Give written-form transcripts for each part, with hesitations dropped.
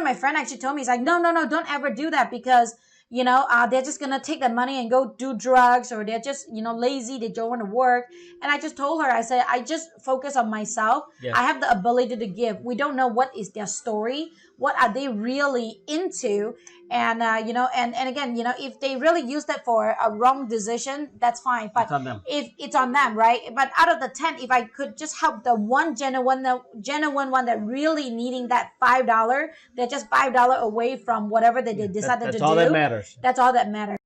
of my friends actually told me, he's like, no, don't ever do that, because they're just gonna take that money and go do drugs, or they're just lazy, they don't want to work. And I just told her, I said, I just focus on myself. Yes. I have the ability to give. We don't know what is their story, what are they really into, and and again, if they really use that for a wrong decision, that's fine. But It's on them. if it's on them, right? But out of the 10, if I could just help the one genuine one that really needing that $5, they're just $5 away from whatever they decided to do. That's all that matters. That's all that matters.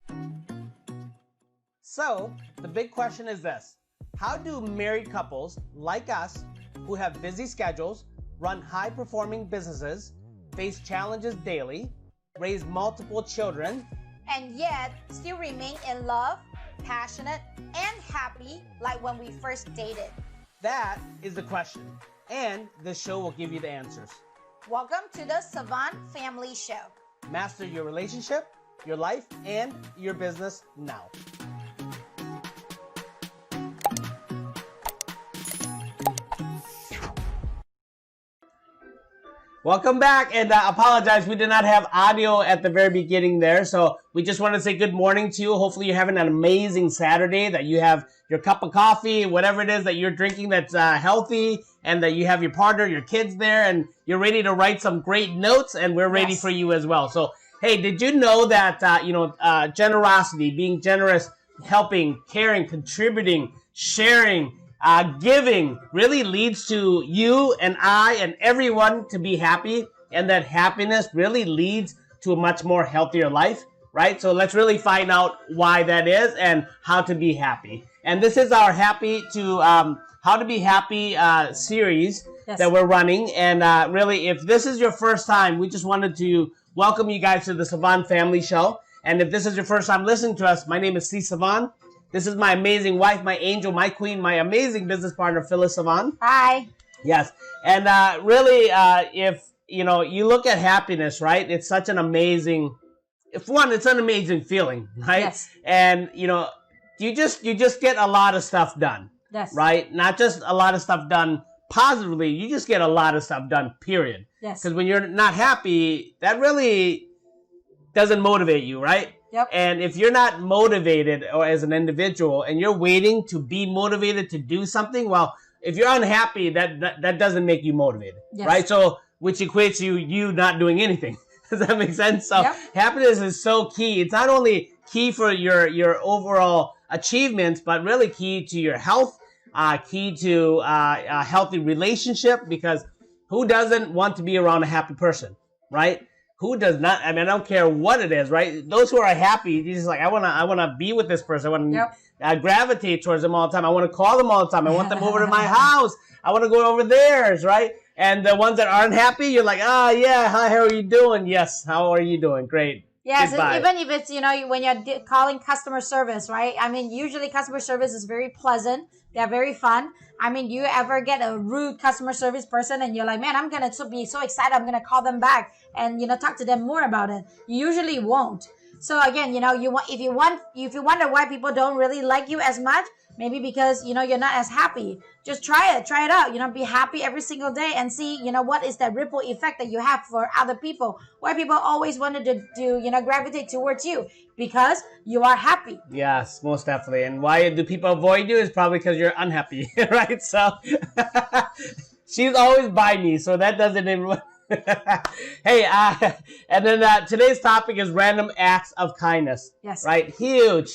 So, the big question is this. How do married couples like us, who have busy schedules, run high-performing businesses, face challenges daily, raise multiple children, And yet still remain in love, passionate, and happy like when we first dated? that is the question. And this show will give you the answers. Welcome to the Savanh Family Show. Master your relationship, your life, and your business now. Welcome back, and apologize, we did not have audio at the very beginning there, so we just want to say good morning to you. Hopefully you're having an amazing Saturday, that you have your cup of coffee, whatever it is that you're drinking that's healthy, and that you have your partner, your kids there, and you're ready to write some great notes, and we're ready for you as well. So, hey, did you know that, generosity, being generous, helping, caring, contributing, sharing, giving really leads to you and I and everyone to be happy, and that happiness really leads to a much more healthier life, right? So let's really find out why that is and how to be happy. And this is our How to Be Happy series that we're running. And really, if this is your first time, we just wanted to welcome you guys to the Savanh Family Show. And if this is your first time listening to us, my name is C. Savanh. This is my amazing wife, my angel, my queen, my amazing business partner, Phyllis Savanh. Hi. Yes. And really, if, you look at happiness, right? It's such an amazing, it's an amazing feeling, right? Yes. And, you just get a lot of stuff done. Yes. Right? Not just a lot of stuff done positively, you just get a lot of stuff done, period. Yes. Because when you're not happy, that really doesn't motivate you, right? Yep. And if you're not motivated or as an individual and you're waiting to be motivated to do something, well, if you're unhappy, that doesn't make you motivated, right? So, which equates you not doing anything. Does that make sense? So happiness is so key. It's not only key for your overall achievements, but really key to your health, key to a healthy relationship, because who doesn't want to be around a happy person, right? Who does not? I mean, I don't care what it is, right? Those who are happy, you're just like, I wanna be with this person. I want to gravitate towards them all the time. I want to call them all the time. I want them over to my house. I want to go over theirs, right? And the ones that aren't happy, you're like, yeah, hi, how are you doing? Yes, how are you doing? Great. Yes, even if it's, when you're calling customer service, right? I mean, usually customer service is very pleasant. They're very fun. I mean, you ever get a rude customer service person and you're like, man, I'm going to be so excited. I'm going to call them back and, talk to them more about it. You usually won't. So again, if you wonder why people don't really like you as much, maybe because, you're not as happy. Just try it out, be happy every single day and see, what is that ripple effect that you have for other people. Why people always wanted to gravitate towards you, because you are happy. Yes, most definitely. And why do people avoid you is probably because you're unhappy, right? So she's always by me, so that doesn't even... Hey, and then today's topic is random acts of kindness. Yes. Right? Huge.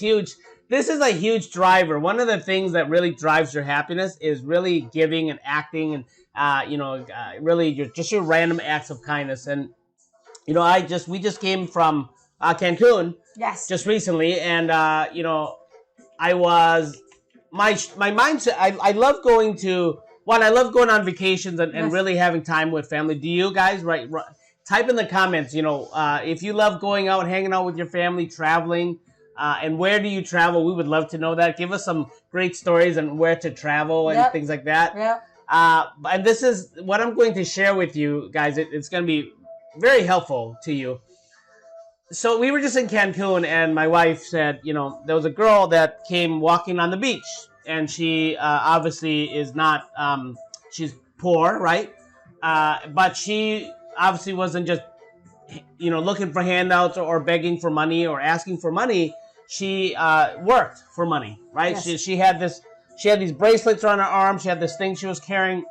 This is a huge driver. One of the things that really drives your happiness is really giving and acting and, really your random acts of kindness. And, we just came from Cancun. Yes. Just recently. And, my mindset, I love going to, I love going on vacations and really having time with family. Do you guys? Right. Type in the comments, if you love going out, hanging out with your family, traveling. And where do you travel? We would love to know that. Give us some great stories on where to travel and things like that. And this is what I'm going to share with you guys. It's going to be very helpful to you. So we were just in Cancun, and my wife said, there was a girl that came walking on the beach, and she obviously is not, she's poor, right? But she obviously wasn't just looking for handouts or begging for money or asking for money. She worked for money, right? Yes. She had these bracelets on her arm. She had this thing she was carrying,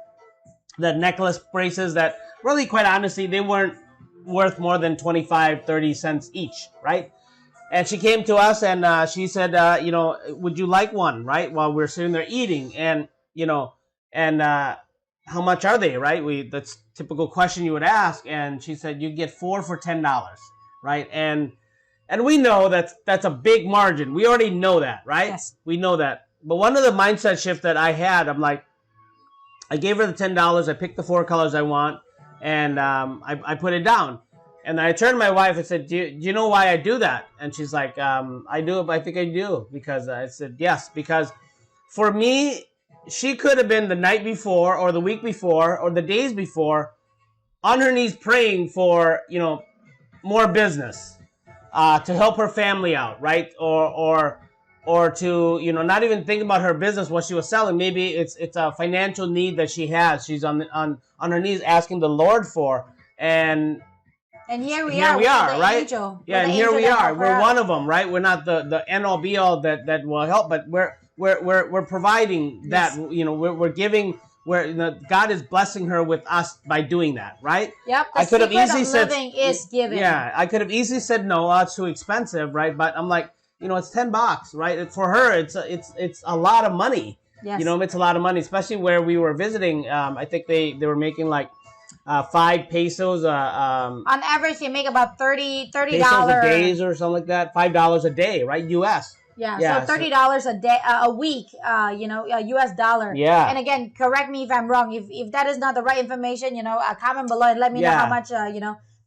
the necklace braces that really, quite honestly, they weren't worth more than 25, 30 cents each, right? And she came to us and she said, would you like one, right? While we're sitting there eating, and how much are they, right? That's typical question you would ask. And she said, you get 4 for $10, right? And we know that's a big margin. We already know that, right? Yes. We know that. But one of the mindset shift that I had, I'm like, I gave her the $10. I picked the 4 colors I want, and I put it down. And I turned to my wife and said, do you know why I do that? And she's like, I do, but I think I do. Because I said, yes, because for me, she could have been the night before or the week before or the days before on her knees praying for, more business to help her family out, right? Or to, not even think about her business, what she was selling. Maybe it's a financial need that she has. She's on her knees asking the Lord for. And here we are, right? Angel. Yeah, and here we are. We're one of them, right? We're not the end all be all that will help, but we're providing that. Yes. We're giving. God is blessing her with us by doing that, right? Yep. I could have easily said, living is giving. Yeah, I could have easily said no. Oh, it's too expensive, right? But I'm like, it's $10, right? For her, it's a lot of money. Yes. It's a lot of money, especially where we were visiting. I think they were making like 5 pesos. On average, they make about $30 pesos a day or something like that. $5 a day, right? U.S. Yeah, so $30 a day, a week, a U.S. dollar. Yeah. And again, correct me if I'm wrong. If that is not the right information, comment below and let me know how much,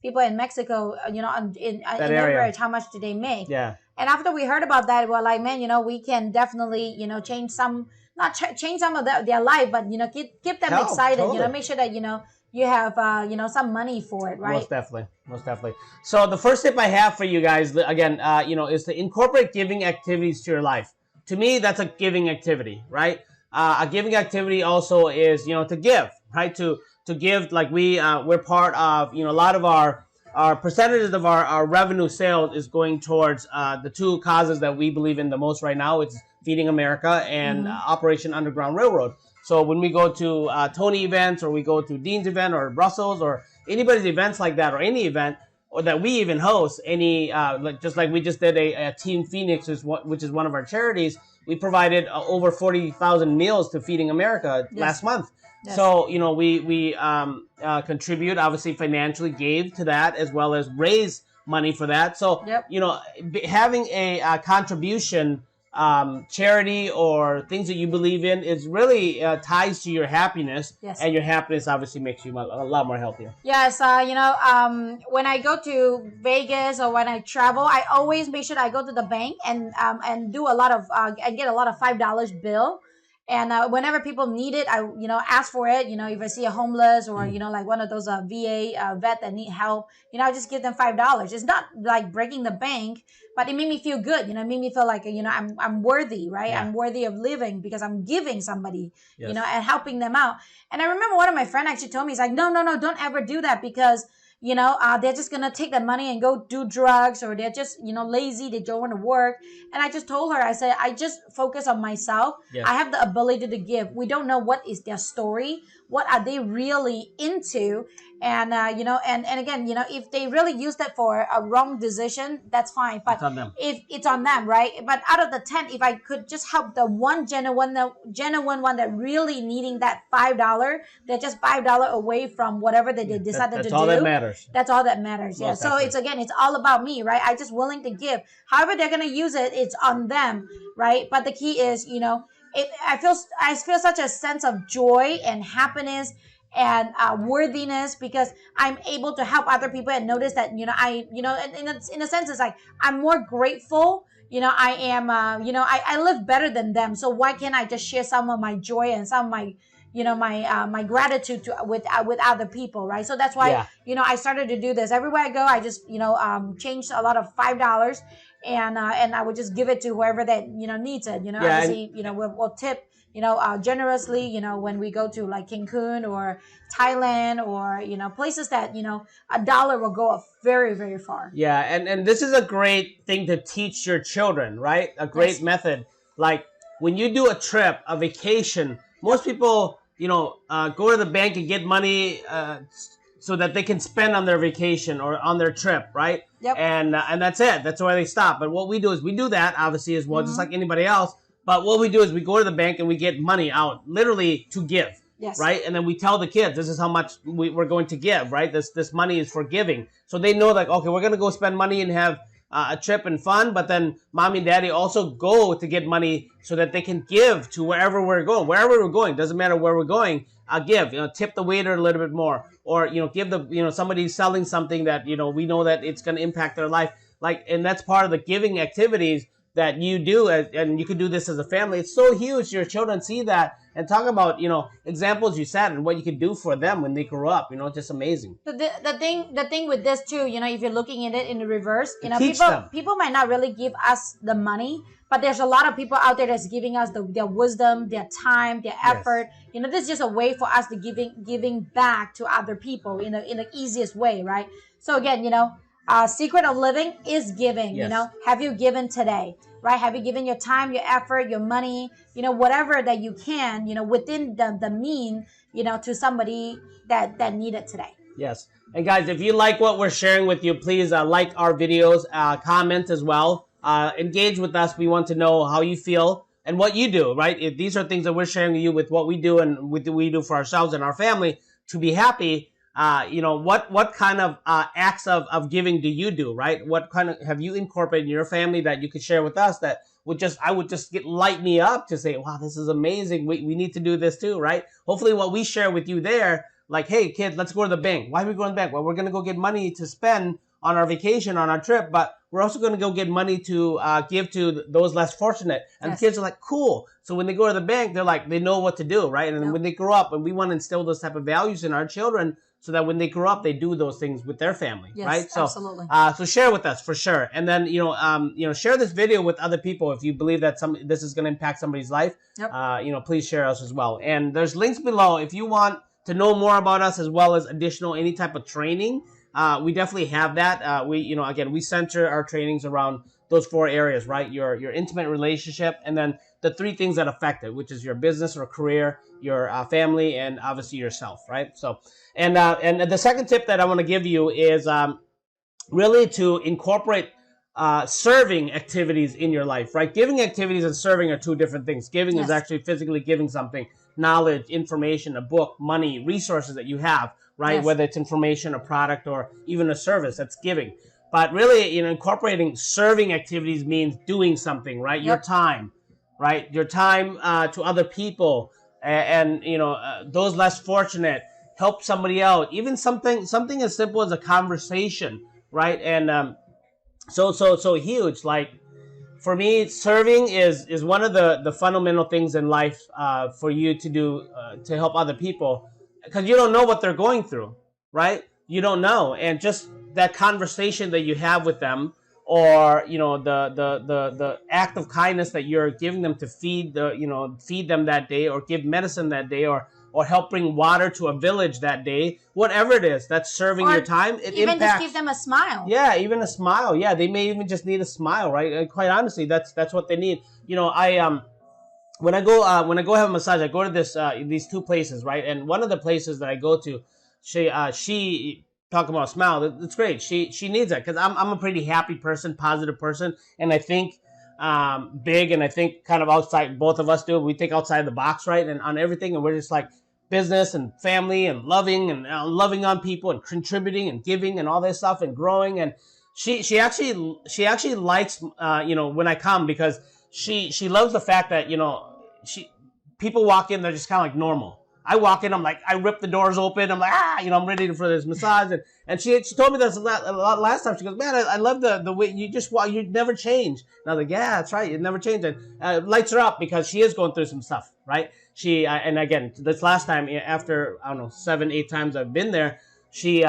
people in Mexico, in average, how much do they make? Yeah. And after we heard about that, we're like, man, we can definitely, change some, not change some of their life, but, keep them excited, totally. Make sure that, you have, some money for it, right? Most definitely. So the first tip I have for you guys, again, is to incorporate giving activities to your life. To me, that's a giving activity, right? A giving activity also is, to give, right? To give, like we're part of, a lot of our percentages of our revenue sales is going towards the 2 causes that we believe in the most right now. It's Feeding America and Operation Underground Railroad. So when we go to Tony events, or we go to Dean's event, or Brussels, or anybody's events like that, or any event, or that we even host, just like we just did a Team Phoenix, which is one of our charities, we provided over 40,000 meals to Feeding America last month. Yes. So, we contribute, obviously financially gave to that, as well as raise money for that. So, having a contribution charity or things that you believe in is really ties to your happiness. Yes. And your happiness obviously makes you a lot more healthier. Yes, when I go to Vegas or when I travel, I always make sure that I go to the bank and do a lot of I get a lot of $5 bill. And whenever people need it, I ask for it. If I see a homeless or like one of those VA vet that need help, I just give them $5. It's not like breaking the bank, but it made me feel good. It made me feel like I'm worthy, right? Yeah. I'm worthy of living because I'm giving somebody, and helping them out. And I remember one of my friends actually told me, he's like, no, don't ever do that, because they're just gonna take that money and go do drugs, or they're just, lazy, they don't want to work. And I just told her, I said, I just focus on myself. Yeah. I have the ability to give. We don't know what is their story, what are they really into, and and again, if they really use that for a wrong decision, that's fine. But it's on them. If it's on them, right? But out of the 10, if I could just help the one genuine one that really needing that $5, they're just $5 away from whatever they decided to do. That's all that matters. That's all that matters. Yeah. So it's all about me, right? I just willing to give. However they're gonna use it, it's on them, right? But the key is, I feel such a sense of joy and happiness and worthiness, because I'm able to help other people and notice that, in a sense, it's like I'm more grateful. I am, I live better than them. So why can't I just share some of my joy and some of my, my gratitude with other people, right? So that's why, I started to do this. Everywhere I go, I just, changed a lot of $5, and I would just give it to whoever that, needs it. Obviously, we'll tip generously, when we go to like Cancun or Thailand or, places that, a dollar will go very, very far. Yeah, and this is a great thing to teach your children, right? A great Yes. method. Like when you do a trip, a vacation, most people, go to the bank and get money so that they can spend on their vacation or on their trip, right? Yep. And that's it. That's where they stop. But what we do is we do that obviously as well, just like anybody else. But what we do is we go to the bank and we get money out, literally to give. Yes. Right, and then we tell the kids this is how much we're going to give. Right, this money is for giving, so they know like, okay, we're gonna go spend money and have a trip and fun. But then mommy and daddy also go to get money so that they can give to wherever we're going. Wherever we're going, doesn't matter where we're going. Give, tip the waiter a little bit more, or give the somebody selling something that we know that it's gonna impact their life. Like, and that's part of the giving activities that you do, and you can do this as a family. It's so huge. Your children see that and talk about, examples you said and what you can do for them when they grow up. Just amazing. The thing with this too, if you're looking at it in the reverse, Teach them. people might not really give us the money, but there's a lot of people out there that's giving us their wisdom, their time, their effort. Yes. This is just a way for us to giving back to other people in the easiest way, right? So again, secret of living is giving. Yes. Have you given today, right? Have you given your time, your effort, your money, whatever that you can, within the mean, to somebody that need it today. Yes. And guys, if you like what we're sharing with you, please like our videos, comment as well, engage with us. We want to know how you feel and what you do, right? If these are things that we're sharing with you with what we do and what we do for ourselves and our family to be happy. What kind of acts of giving do you do, right? What kind of have you incorporated in your family that you could share with us that would just light me up to say, wow, this is amazing. We need to do this too, right? Hopefully what we share with you there, like, hey kid, let's go to the bank. Why are we going to the bank? Well, we're going to go get money to spend on our vacation, on our trip, but we're also going to go get money to give to those less fortunate. And Yes. The kids are like, cool. So when they go to the bank, they're like, they know what to do, right? And then when they grow up, and we want to instill those type of values in our children so that when they grow up, they do those things with their family, Yes, right? So, absolutely. So share with us for sure. And then, share this video with other people if you believe that this is going to impact somebody's life. Yep. Please share us as well. And there's links below if you want to know more about us as well as additional any type of training. We definitely have that. We center our trainings around those 4 areas, right? Your intimate relationship, and then the 3 things that affect it, which is your business or career, your family, and obviously yourself, right? So, and the second tip that I want to give you is really to incorporate serving activities in your life, right? Giving activities and serving are 2 different things. Giving is actually physically giving something, knowledge, information, a book, money, resources that you have, right? Yes. Whether it's information, a product, or even a service, that's giving. But really, incorporating serving activities means doing something, right? Yep. Your time, right? Your time to other people and those less fortunate, help somebody out. Even something as simple as a conversation, right? And so huge. Like for me, serving is one of the fundamental things in life for you to do to help other people, because you don't know what they're going through, right? You don't know, and just that conversation that you have with them, or the act of kindness that you're giving them to feed them that day, or give medicine that day, or help bring water to a village that day, whatever it is, that's serving your time. It even impacts. just give them a smile. Yeah, even a smile. Yeah, they may even just need a smile, right? And quite honestly, that's what they need. When I go have a massage, I go to these 2 places, right? And one of the places that I go to, she talk about a smile. That's great. She needs that, because I'm a pretty happy person, positive person, and I think big, and I think kind of outside. Both of us do. We think outside the box, right? And on everything, and we're just like business and family and loving on people and contributing and giving and all this stuff and growing. And she actually likes when I come, because she loves the fact that people walk in, they're just kind of like normal. I walk in, I'm like, I rip the doors open, I'm like, I'm ready for this massage. And she told me this a lot last time. She goes, man, I love the way you just walk, you never change. And I was like, yeah, that's right, you never change. And it lights her up, because she is going through some stuff, right? And again, this last time, after, I don't know, 7-8 times I've been there, she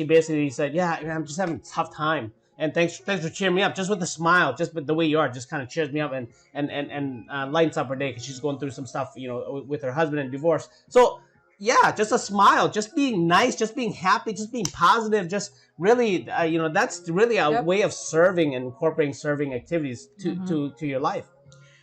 basically said, yeah, I'm just having a tough time. And thanks for cheering me up. Just with a smile, just with the way you are, just kind of cheers me up and lightens up her day because she's going through some stuff, with her husband and divorce. So yeah, just a smile, just being nice, just being happy, just being positive, just really, that's really a way of serving and incorporating serving activities to your life.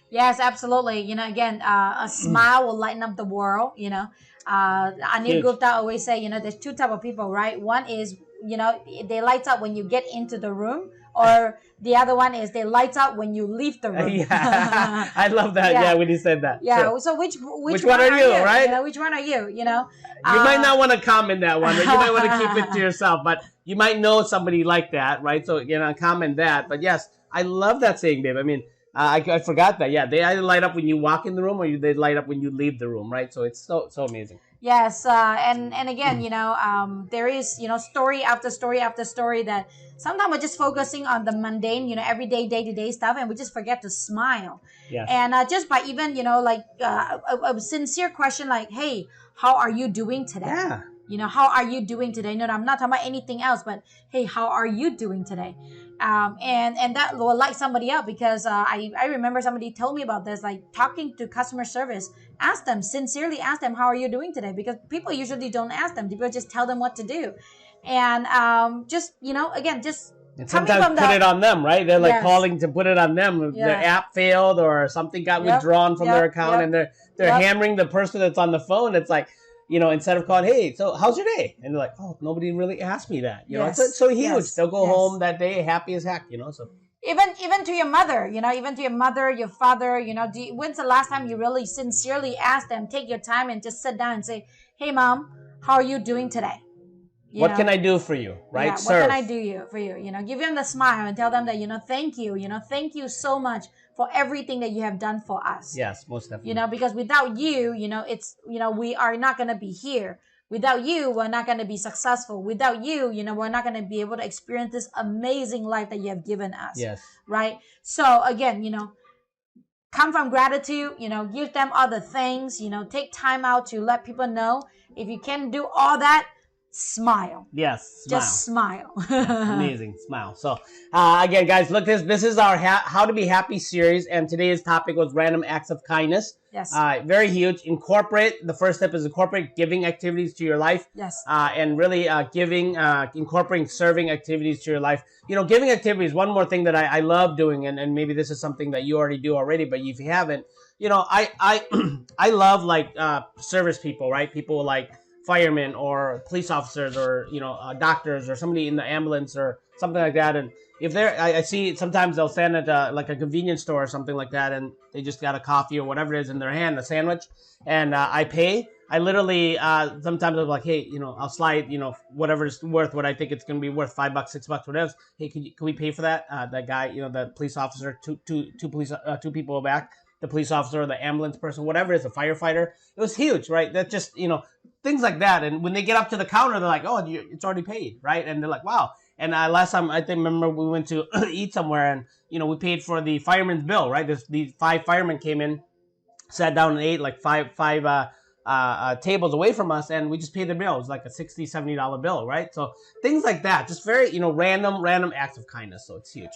Yes, absolutely. Again, a smile will lighten up the world. Anil Gupta always say, there's two type of people, right? One is, they light up when you get into the room, or the other one is they light up when you leave the room. Yeah, I love that. Yeah, when you said that. Yeah. Sure. So which one are you, right? Which one are you? You might not want to comment that one. You might want to keep it to yourself, but you might know somebody like that, right? So comment that. But yes, I love that saying, babe. I mean, I forgot that. Yeah, they either light up when you walk in the room, or they light up when you leave the room, right? So it's so amazing. Yes, and again, there is story after story after story that sometimes we're just focusing on the mundane, everyday, day-to-day stuff, and we just forget to smile. Yes. And just by even a sincere question like, "Hey, how are you doing today?" Yeah. How are you doing today? No, I'm not talking about anything else, but hey, how are you doing today? And that will light somebody up, because I remember somebody told me about this, like talking to customer service. Sincerely ask them, how are you doing today? Because people usually don't ask them. People just tell them what to do. And again, just and sometimes put it on them, right? They're like calling to put it on them. Yeah. Their app failed or something got withdrawn from their account, and they're hammering the person that's on the phone. It's like, instead of calling, hey, so how's your day? And they're like, oh, nobody really asked me that. It's so huge. Yes. They'll go home that day happy as heck, so. Even to your mother, your father, when's the last time you really sincerely ask them, take your time and just sit down and say, hey, Mom, how are you doing today? What can I do for you, right? Yeah, what can I do for you? Give them the smile and tell them that, thank you, thank you so much for everything that you have done for us. Yes, most definitely. Because without you, it's, we are not going to be here. Without you, we're not going to be successful. Without you, we're not going to be able to experience this amazing life that you have given us. Yes. Right? So again, come from gratitude, give them other things, take time out to let people know. If you can do all that, smile. Yes, smile. Just smile. Amazing, smile. So again, guys, look, this is our How to Be Happy series, and today's topic was random acts of kindness. Yes. Very huge. The first step is incorporate giving activities to your life. Yes. And really incorporating serving activities to your life. Giving activities, one more thing that I love doing, and maybe this is something that you already do already, but if you haven't, I love service people, right? People like firemen or police officers or doctors or somebody in the ambulance or something like that. And if I see sometimes they'll stand at a convenience store or something like that, and they just got a coffee or whatever it is in their hand, a sandwich, and I pay. I literally sometimes I'm like, hey, I'll slide, whatever it's worth, what I think it's gonna be worth, $5, $6, whatever. Hey, can we pay for that? That guy, the police officer, two people back. The police officer or the ambulance person, whatever it is, a firefighter. It was huge, right? That just, things like that. And when they get up to the counter, they're like, oh, it's already paid, right? And they're like, wow. And last time, remember we went to eat somewhere, and, we paid for the fireman's bill, right? These 5 firemen came in, sat down and ate like five tables away from us, and we just paid the bill. It was like a $60, $70 bill, right? So things like that, just very, random acts of kindness. So it's huge.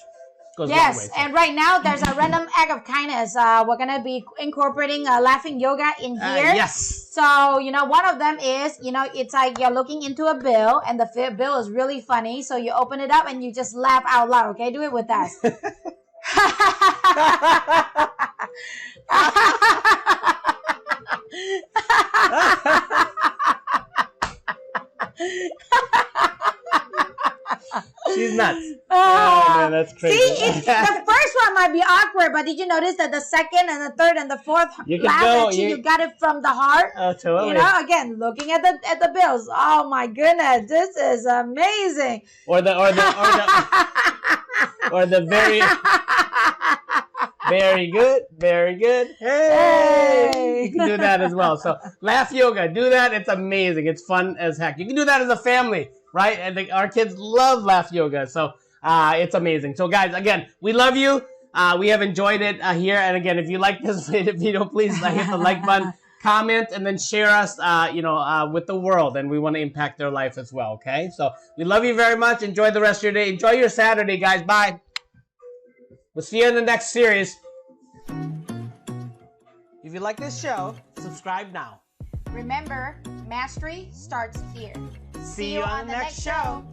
Yes, and right now there's a random act of kindness. We're gonna be incorporating laughing yoga in here. Yes. So one of them is it's like you're looking into a bill, and the bill is really funny. So you open it up and you just laugh out loud. Okay, do it with us. She's nuts. Oh man, that's crazy. See, the first one might be awkward, but did you notice that the second and the third and the fourth laugh you got it from the heart? Oh, totally. Again, looking at the bills. Oh my goodness, this is amazing. Or the very very good. Hey, you can do that as well. So laugh yoga, do that. It's amazing. It's fun as heck. You can do that as a family. Right? And our kids love laugh yoga. So it's amazing. So guys, again, we love you. We have enjoyed it here. And again, if you like this video, please hit the like button. comment, and then share us, with the world. And we want to impact their life as well, okay? So we love you very much. Enjoy the rest of your day. Enjoy your Saturday, guys. Bye. We'll see you in the next series. If you like this show, subscribe now. Remember, mastery starts here. See you on the next show.